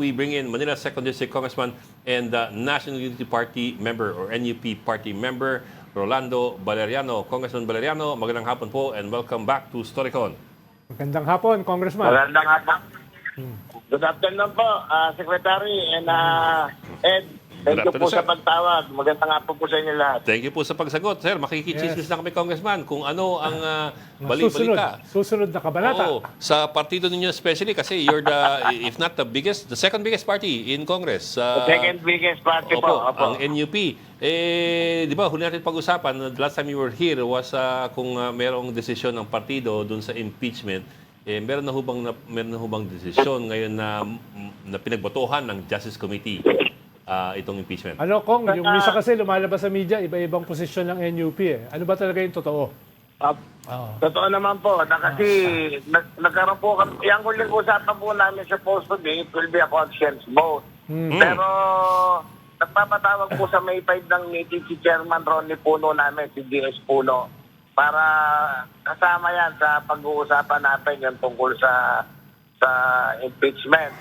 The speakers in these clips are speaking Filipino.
we bring in Manila 2nd District Congressman and National Unity Party member or NUP Party member, Rolando Valeriano. Congressman Valeriano, magandang hapon po and welcome back to Storycon. Magandang hapon, Congressman. Magandang hapon. Good afternoon po, Secretary and Ed. Thank you po sa pagtawag. Magandang hapon po sa inyo lahat. Thank you po sa pagsagot. Sir, makikichismis na kami, Congressman, kung ano ang bali-balita. Susunod na kabanata. Oo, sa partido ninyo especially kasi you're the, if not the biggest, the second biggest party in Congress. The second biggest party po. Ang NUP. Di ba, huli natin pag-usapan, the last time you were here was kung merong desisyon ng partido dun sa impeachment. Meron na hubang desisyon ngayon na pinagbotohan ng Justice Committee itong impeachment. Ano, Kong, yung misa kasi lumalabas sa media, iba-ibang posisyon ng NUP eh. Ano ba talaga yung totoo? Totoo naman po. Kasi nagkaroon po kami, yung huling usapan po namin sa post today, it will be a conscience vote. Pero nagpapatawag po sa May 5 ng meeting si Chairman Ronnie Puno namin, si DS Puno, para kasama yan sa pag-uusapan natin yung tungkol sa impeachment.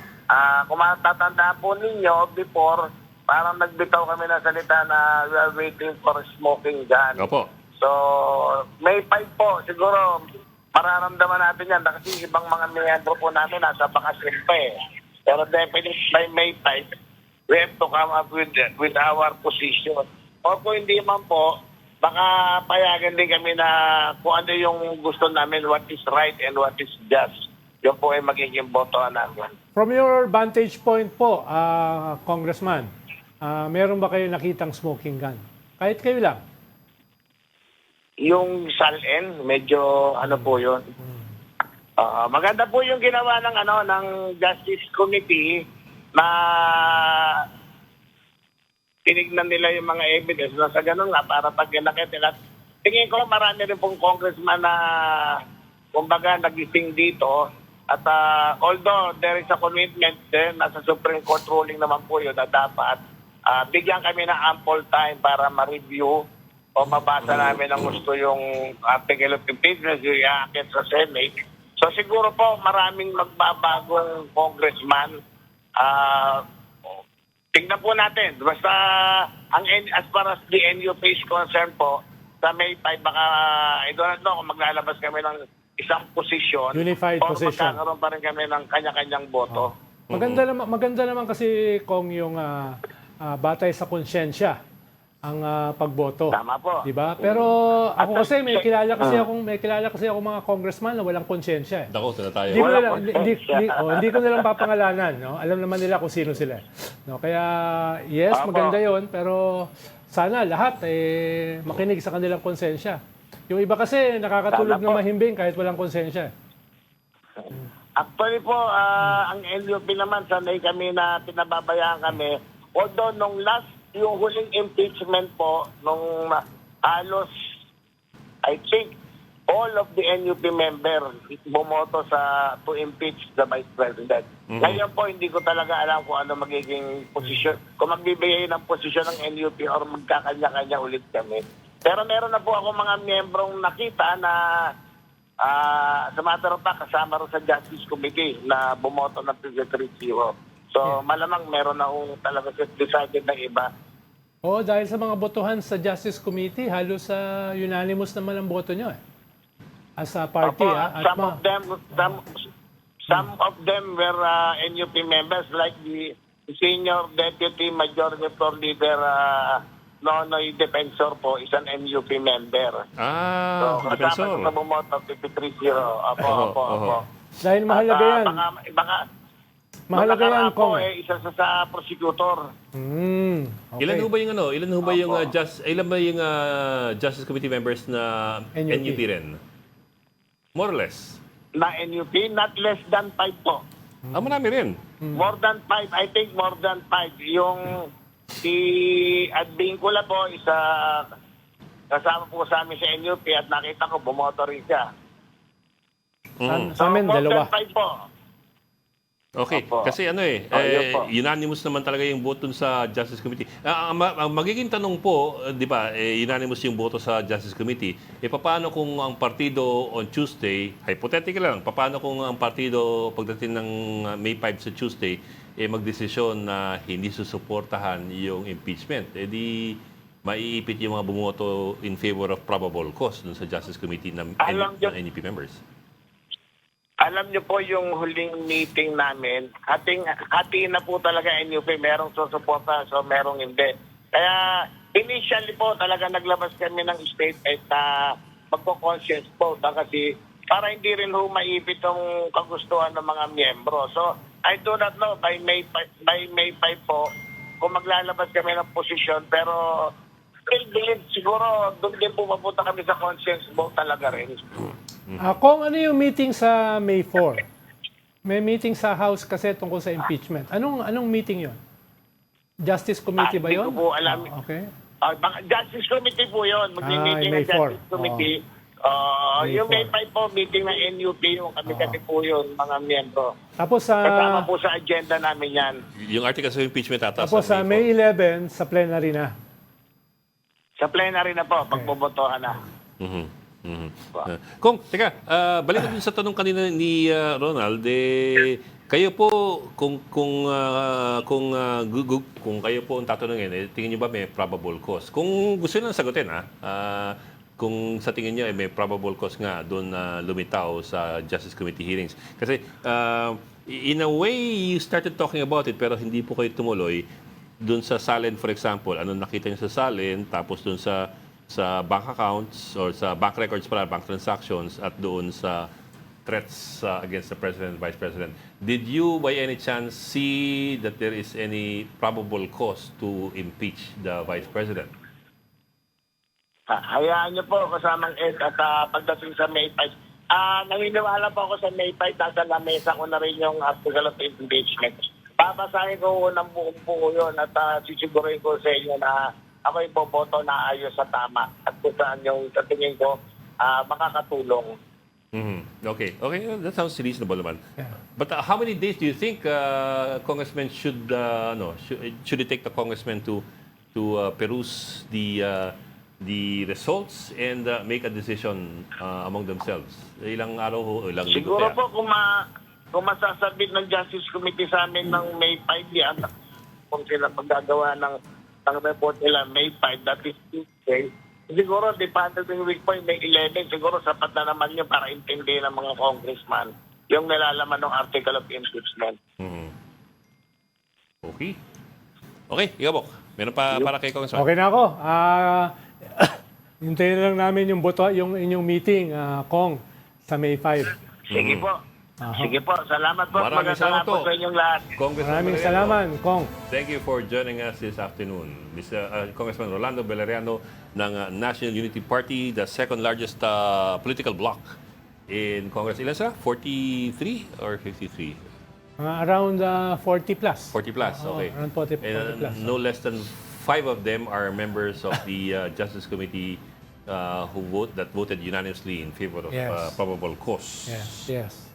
Kung matatandaan po ninyo, before, parang nagbitaw kami ng salita na we are waiting for smoking gun. Opo. So, May 5 po, siguro, mararamdaman natin yan kasi ibang mga miyembro po namin nasa bakasyon pa eh. Pero definitely by May 5, we have to come up with our position. O kung hindi man po, baka payagan din kami na kung ano yung gusto namin, what is right and what is just. Yun po ay magiging botohan namin. From your vantage point po, Congressman, meron ba kayo nakitang smoking gun? Kahit kayo lang. Yung SALN, medyo ano po yun. Maganda po yung ginawa ng Justice Committee na tinignan nila yung mga evidence na sa ganun nga para pag nakita nila. Tingin ko marami rin pong congressman na kumbaga nagising dito at although there is a commitment din nasa Supreme Court ruling naman po yun na dapat bigyan kami ng ample time para ma-review o mabasa namin ang gusto yung article of impeachment yung iaakit sa Senate. So siguro po maraming magbabagong congressman. Tingnan po natin. Basta as far as the NUP is concerned po, sa May 5 baka I don't know kung maglalabas kami ng isang posisyon Unified o position. magkakaroon pa rin kami ng kanya-kanyang boto. Maganda naman kasi, Kong, yung batay sa konsyensya ang pagboto. Tama po. Diba? Pero ako kasi may kilala kasi ako mga congressman na walang konsyensya. Dako, na tayo. Hindi ko nilang papangalanan, no? Alam naman nila kung sino sila. No, kaya yes, maganda 'yon, pero sana lahat makinig sa kanilang konsensya. Yung iba kasi nakakatulog ng mahimbing kahit walang konsensya. Actually po, ang LUP naman, sanay kami na pinababayaan kami. Although nung yung huling impeachment po, nung halos, I think, all of the NUP members bumoto to impeach the Vice President. Ngayon po, hindi ko talaga alam kung ano magiging posisyon. Kung magbibigay ng posisyon ng NUP or magkakanya-kanya ulit kami. Pero meron na po ako mga miyembrong nakita na sa matter of fact, kasama rin sa Justice Committee na bumoto ng Secretary Zero. So, malamang meron na talaga decided ng iba. Oo, dahil sa mga botohan sa Justice Committee, halos unanimous naman ang boto nyo as a party. Some of them were NUP members like the Senior Deputy Majority Floor Leader Nonoy Defensor po, isang NUP member. So, Defensor. kasama sa bumoto 53-0. Opo. Dahil mahalaga yan. Mahalaga yan, Kong. Isa sa prosecutor. Okay. Ilan ho ba yung Justice Committee members na NUP rin? More or less. Na NUP, not less than 5 po. Marami rin. More than 5, I think more than 5. Yung si Adbincula po, isa kasama po sa amin sa NUP at nakita ko bumoto rin siya. Sa amin, more dalawa. than 5 po. Okay, Opo. kasi unanimous naman talaga yung boto sa Justice Committee. Ang magiging tanong po, di ba, unanimous yung boto sa Justice Committee. Paano kung ang partido on Tuesday, hypothetical lang, paano kung ang partido pagdating ng May 5 sa Tuesday, magdesisyon na hindi susuportahan yung impeachment, di maiipit yung mga bumoto in favor of probable cause dun sa Justice Committee ng NEP members. Alam niyo po yung huling meeting namin, hatiin na po talaga NUP, merong susuporta, so merong hindi. Kaya initially po talaga naglabas kami ng statement na magpo-conscience vote kasi para hindi rin ho maipit yung kagustuhan ng mga miyembro. So I do not know by May 5 po kung maglalabas kami ng posisyon, pero siguro doon din po mapunta kami sa conscience vote talaga rin. Kung ano yung meeting sa May 4? May meeting sa House kasi tungkol sa impeachment. Anong meeting yon? Justice Committee ba yon? Hindi ko po alam. Okay. Justice Committee po yun. Mag-meeting May ng Justice 4. Committee. May Yung May 4. 5 po, meeting ng NUP, yung kami po yun, mga miyembro. Tapos sa Kasama po sa agenda namin yan. Yung articles of impeachment ata tapos sa May 11 sa plenary na. Sa plenary na po, pagbobotohan na. Kung, teka, balik dun sa tanong kanina ni Ronald, kayo po, kung kayo po ang tatanungin, tingin niyo ba may probable cause? Kung gusto niyo lang sagutin, kung sa tingin niyo may probable cause nga doon na lumitaw sa Justice Committee hearings. Kasi, in a way, you started talking about it, pero hindi po kayo tumuloy doon sa Salin, for example. Ano nakita niyo sa Salin, tapos doon sa bank accounts or sa bank records pala, bank transactions, at doon sa threats against the President and Vice President. Did you, by any chance, see that there is any probable cause to impeach the Vice President? Hayaan niyo po kasamang Ed at pagdating sa May 5. Naniniwala po ako sa May 5 dahil sa lamesa ko na rin yung article of impeachment. Babasahin ko ng buong buo yun at sisigurin ko sa inyo na ako yung boboto na ayos sa tama at kung saan yung sa tingin ko makakatulong. Okay, that sounds reasonable naman. Yeah. But how many days do you think congressmen should it take the congressmen to peruse the results and make a decision among themselves? Ilang araw o ilang linggo Siguro kaya? po kung masasabit ng Justice Committee sa amin ng May 5 yan, kung sila maggagawa ng report nila May 5, that is Tuesday, siguro the following week po, May 11, siguro sapat na naman yun para intindihin ng mga congressman yung nilalaman ng article of impeachment. Okay, Igabok. Meron pa para kay Congressman? Okay na ako. Hintayin na lang namin yung inyong meeting, Kong, sa May 5. Sige po. Sige po. Salamat po. Maraming Magandang salamat hapon po. sa inyong lahat. Congressman Maraming Valeriano. salamat, Kong. Thank you for joining us this afternoon. Mr. Congressman Rolando Valeriano ng National Unity Party, the second largest political bloc in Congress. Ilan sila? 43 or 53? Around 40 plus. 40 plus, okay. Around 40 plus. No less than 5 of them are members of the Justice Committee that voted unanimously in favor of Yes. probable cause. Yes.